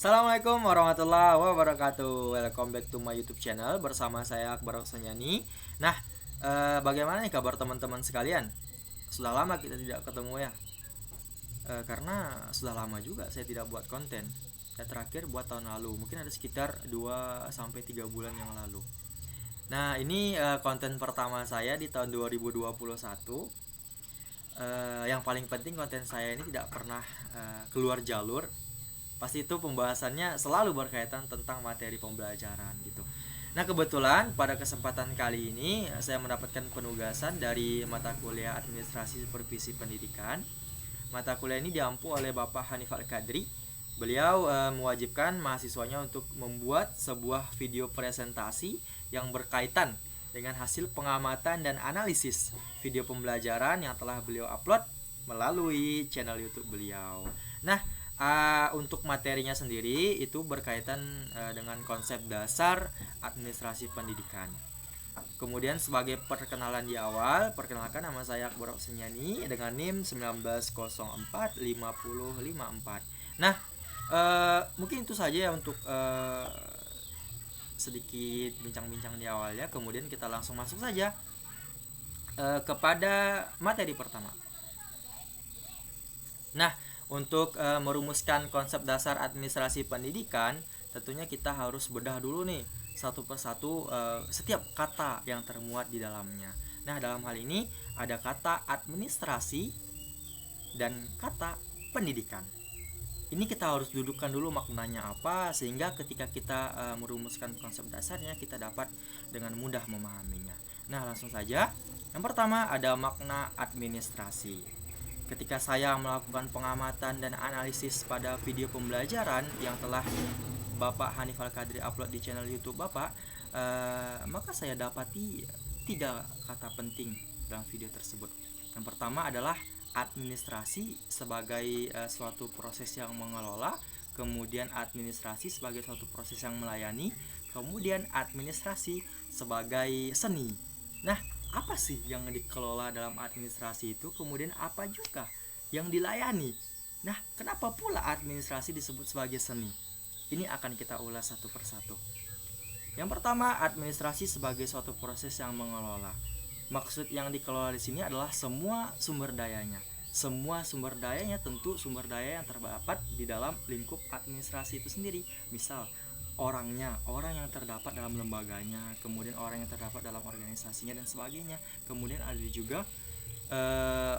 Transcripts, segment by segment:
Assalamualaikum warahmatullahi wabarakatuh. Welcome back to my YouTube channel bersama saya Akbar Oksanyani. Nah, bagaimana nih kabar teman-teman sekalian? Sudah lama kita tidak ketemu ya. Karena sudah lama juga saya tidak buat konten. Ya, terakhir buat tahun lalu, mungkin ada sekitar 2 sampai 3 bulan yang lalu. Nah, ini konten pertama saya di tahun 2021. Yang paling penting konten saya ini tidak pernah keluar jalur. Pasti itu pembahasannya selalu berkaitan tentang materi pembelajaran gitu. Nah, kebetulan pada kesempatan kali ini saya mendapatkan penugasan dari mata kuliah Administrasi Supervisi Pendidikan. Mata kuliah ini diampu oleh Bapak Hanif Al-Kadri. Beliau mewajibkan mahasiswanya untuk membuat sebuah video presentasi yang berkaitan dengan hasil pengamatan dan analisis video pembelajaran yang telah beliau upload melalui channel YouTube beliau. Nah, untuk materinya sendiri itu berkaitan dengan konsep dasar administrasi pendidikan. Kemudian sebagai perkenalan di awal, perkenalkan nama saya Akbar Oksanyani dengan NIM 19045054. Nah, mungkin itu saja ya untuk sedikit bincang-bincang di awalnya. Kemudian kita langsung masuk saja kepada materi pertama. Nah, untuk merumuskan konsep dasar administrasi pendidikan, tentunya kita harus bedah dulu nih satu persatu setiap kata yang termuat di dalamnya. Nah, dalam hal ini ada kata administrasi dan kata pendidikan. Ini kita harus dudukkan dulu maknanya apa, sehingga ketika kita merumuskan konsep dasarnya kita dapat dengan mudah memahaminya. Nah, langsung saja. Yang pertama ada makna administrasi. Ketika saya melakukan pengamatan dan analisis pada video pembelajaran yang telah Bapak Hanif Al-Kadri upload di channel YouTube Bapak, maka saya dapati 3 kata penting dalam video tersebut. Yang pertama adalah administrasi sebagai suatu proses yang mengelola, kemudian administrasi sebagai suatu proses yang melayani, kemudian administrasi sebagai seni. Nah, apa sih yang dikelola dalam administrasi itu, kemudian apa juga yang dilayani? Nah, kenapa pula administrasi disebut sebagai seni? Ini akan kita ulas satu persatu. Yang pertama, administrasi sebagai suatu proses yang mengelola. Maksud yang dikelola di sini adalah semua sumber dayanya. Semua sumber dayanya tentu sumber daya yang terdapat di dalam lingkup administrasi itu sendiri. Misal, orangnya, orang yang terdapat dalam lembaganya, kemudian orang yang terdapat dalam organisasinya dan sebagainya. Kemudian ada juga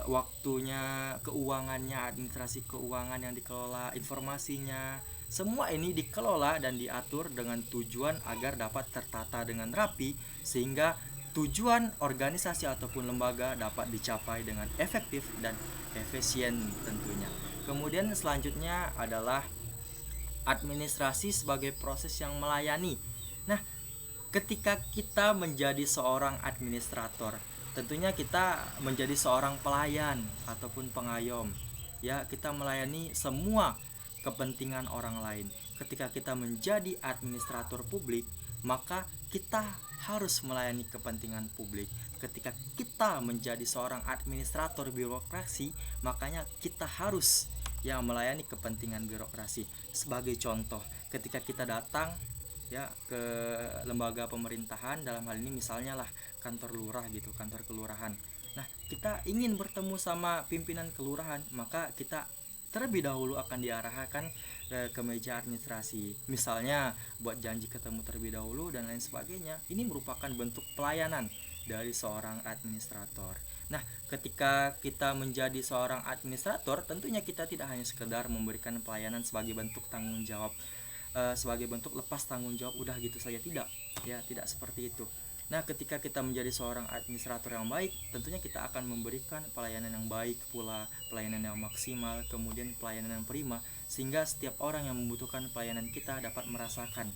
waktunya, keuangannya, administrasi keuangan yang dikelola, informasinya. Semua ini dikelola dan diatur dengan tujuan agar dapat tertata dengan rapi, sehingga tujuan organisasi ataupun lembaga dapat dicapai dengan efektif dan efisien tentunya. Kemudian selanjutnya adalah administrasi sebagai proses yang melayani. Nah, ketika kita menjadi seorang administrator, tentunya kita menjadi seorang pelayan ataupun pengayom. Ya, kita melayani semua kepentingan orang lain. Ketika kita menjadi administrator publik, maka kita harus melayani kepentingan publik. Ketika kita menjadi seorang administrator birokrasi, makanya kita harus yang melayani kepentingan birokrasi. Sebagai contoh, ketika kita datang ya ke lembaga pemerintahan, dalam hal ini misalnya lah kantor lurah gitu, kantor kelurahan. Nah, kita ingin bertemu sama pimpinan kelurahan, maka kita terlebih dahulu akan diarahkan ke meja administrasi. Misalnya buat janji ketemu terlebih dahulu dan lain sebagainya. Ini merupakan bentuk pelayanan dari seorang administrator. Nah, ketika kita menjadi seorang administrator, tentunya kita tidak hanya sekedar memberikan pelayanan sebagai bentuk tanggung jawab, sebagai bentuk lepas tanggung jawab udah gitu saja, tidak. Ya, tidak seperti itu. Nah, ketika kita menjadi seorang administrator yang baik, tentunya kita akan memberikan pelayanan yang baik pula, pelayanan yang maksimal, kemudian pelayanan yang prima, sehingga setiap orang yang membutuhkan pelayanan kita dapat merasakan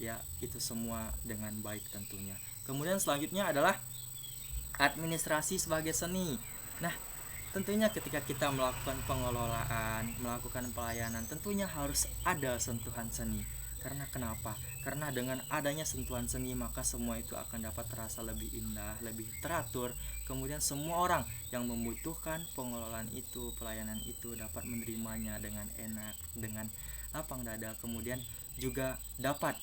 ya itu semua dengan baik tentunya. Kemudian selanjutnya adalah administrasi sebagai seni. Nah, tentunya ketika kita melakukan pengelolaan, melakukan pelayanan, tentunya harus ada sentuhan seni. Karena kenapa? Karena dengan adanya sentuhan seni, maka semua itu akan dapat terasa lebih indah, lebih teratur. Kemudian semua orang yang membutuhkan pengelolaan itu, pelayanan itu dapat menerimanya dengan enak, dengan lapang dada, kemudian juga dapat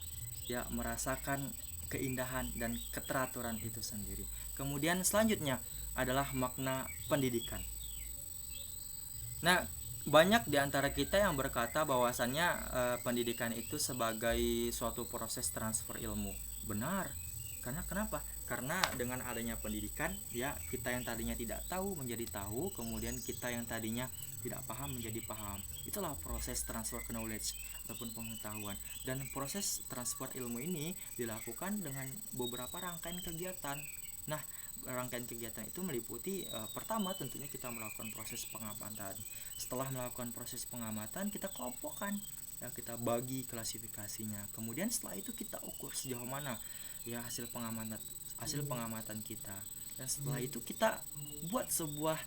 ya merasakan keindahan dan keteraturan itu sendiri. Kemudian selanjutnya adalah makna pendidikan. Nah, banyak di antara kita yang berkata bahwasannya pendidikan itu sebagai suatu proses transfer ilmu. Benar. Karena kenapa? Karena dengan adanya pendidikan, ya kita yang tadinya tidak tahu menjadi tahu, kemudian kita yang tadinya tidak paham menjadi paham. Itulah proses transfer knowledge ataupun pengetahuan. Dan proses transfer ilmu ini dilakukan dengan beberapa rangkaian kegiatan. Nah, rangkaian kegiatan itu meliputi pertama tentunya kita melakukan proses pengamatan. Setelah melakukan proses pengamatan, kita kelompokkan, ya kita bagi klasifikasinya. Kemudian setelah itu kita ukur sejauh mana ya hasil pengamatan kita. Dan setelah itu kita buat sebuah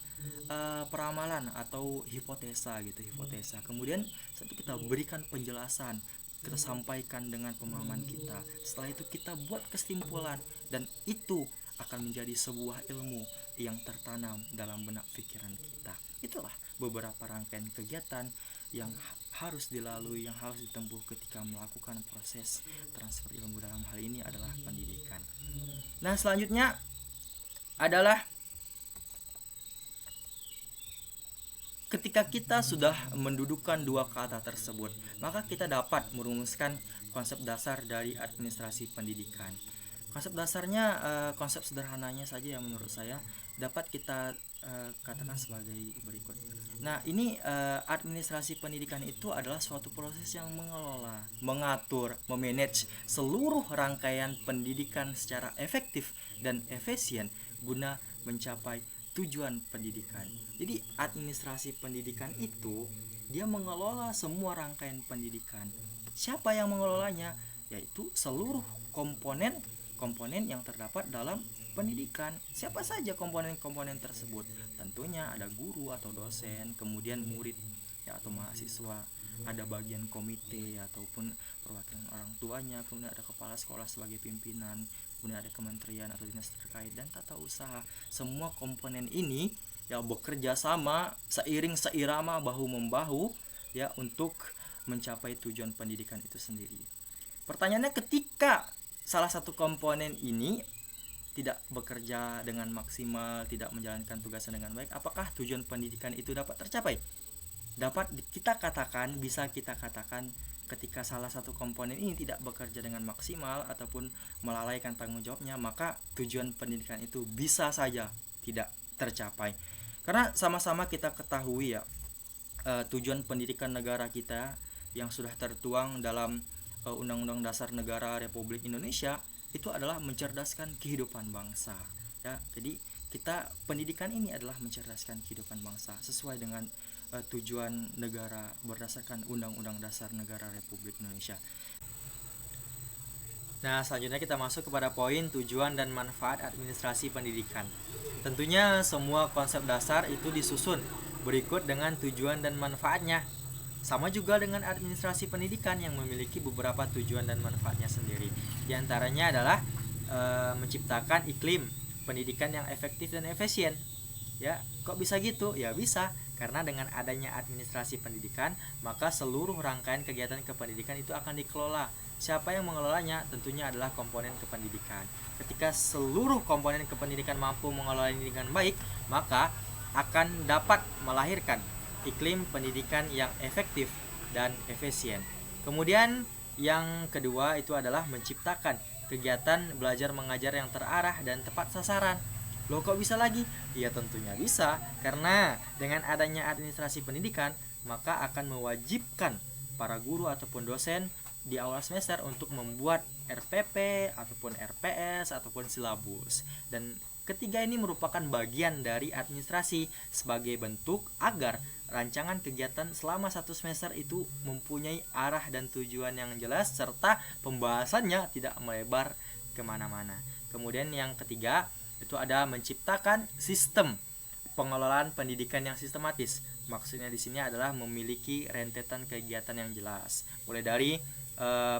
peramalan atau hipotesa gitu, hipotesa. Kemudian setelah itu kita berikan penjelasan, kita sampaikan dengan pemahaman kita. Setelah itu kita buat kesimpulan, dan itu akan menjadi sebuah ilmu yang tertanam dalam benak pikiran kita. Itulah beberapa rangkaian kegiatan yang harus dilalui, yang harus ditempuh ketika melakukan proses transfer ilmu. Dalam hal ini adalah pendidikan. Nah, selanjutnya adalah ketika kita sudah mendudukan dua kata tersebut, maka kita dapat merumuskan konsep dasar dari administrasi pendidikan. Konsep dasarnya, konsep sederhananya saja yang menurut saya dapat kita katakan sebagai berikut. Nah, ini administrasi pendidikan itu adalah suatu proses yang mengelola, mengatur, memanage seluruh rangkaian pendidikan secara efektif dan efisien guna mencapai tujuan pendidikan. Jadi administrasi pendidikan itu dia mengelola semua rangkaian pendidikan. Siapa yang mengelolanya? Yaitu seluruh komponen yang terdapat dalam pendidikan. Siapa saja komponen-komponen tersebut? Tentunya ada guru atau dosen, kemudian murid ya atau mahasiswa, ada bagian komite ataupun perwakilan orang tuanya, kemudian ada kepala sekolah sebagai pimpinan, kemudian ada kementerian atau dinas terkait dan tata usaha. Semua komponen ini ya bekerja sama seirama bahu membahu ya untuk mencapai tujuan pendidikan itu sendiri. Pertanyaannya, ketika salah satu komponen ini tidak bekerja dengan maksimal, tidak menjalankan tugasnya dengan baik, apakah tujuan pendidikan itu dapat tercapai? Bisa kita katakan ketika salah satu komponen ini tidak bekerja dengan maksimal ataupun melalaikan tanggung jawabnya, maka tujuan pendidikan itu bisa saja tidak tercapai. Karena sama-sama kita ketahui ya, tujuan pendidikan negara kita yang sudah tertuang dalam Undang-Undang Dasar Negara Republik Indonesia itu adalah mencerdaskan kehidupan bangsa ya. Jadi pendidikan ini adalah mencerdaskan kehidupan bangsa sesuai dengan tujuan negara berdasarkan Undang-Undang Dasar Negara Republik Indonesia. Nah, selanjutnya kita masuk kepada poin tujuan dan manfaat administrasi pendidikan. Tentunya semua konsep dasar itu disusun berikut dengan tujuan dan manfaatnya. Sama juga dengan administrasi pendidikan yang memiliki beberapa tujuan dan manfaatnya sendiri. Di antaranya adalah menciptakan iklim pendidikan yang efektif dan efisien. Ya, kok bisa gitu? Ya bisa, karena dengan adanya administrasi pendidikan, maka seluruh rangkaian kegiatan kependidikan itu akan dikelola. Siapa yang mengelolanya? Tentunya adalah komponen kependidikan. Ketika seluruh komponen kependidikan mampu mengelola ini dengan baik, maka akan dapat melahirkan iklim pendidikan yang efektif dan efisien. Kemudian yang kedua itu adalah menciptakan kegiatan belajar mengajar yang terarah dan tepat sasaran. Loh, kok bisa lagi? Ya tentunya bisa, karena dengan adanya administrasi pendidikan, maka akan mewajibkan para guru ataupun dosen di awal semester untuk membuat RPP ataupun RPS ataupun silabus. Dan ketiga ini merupakan bagian dari administrasi sebagai bentuk agar rancangan kegiatan selama satu semester itu mempunyai arah dan tujuan yang jelas serta pembahasannya tidak melebar kemana-mana. Kemudian yang ketiga itu ada menciptakan sistem pengelolaan pendidikan yang sistematis. Maksudnya di sini adalah memiliki rentetan kegiatan yang jelas, mulai dari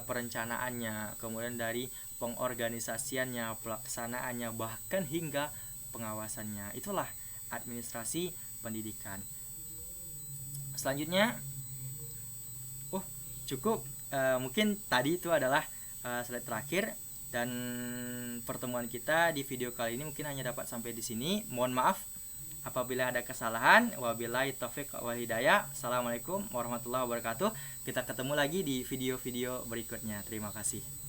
perencanaannya, kemudian dari pengorganisasiannya, pelaksanaannya, bahkan hingga pengawasannya. Itulah administrasi pendidikan. Selanjutnya, cukup. Mungkin tadi itu adalah slide terakhir, dan pertemuan kita di video kali ini mungkin hanya dapat sampai di sini. Mohon maaf apabila ada kesalahan. Wabillahi taufik wal hidayah. Assalamualaikum warahmatullahi wabarakatuh. Kita ketemu lagi di video-video berikutnya. Terima kasih.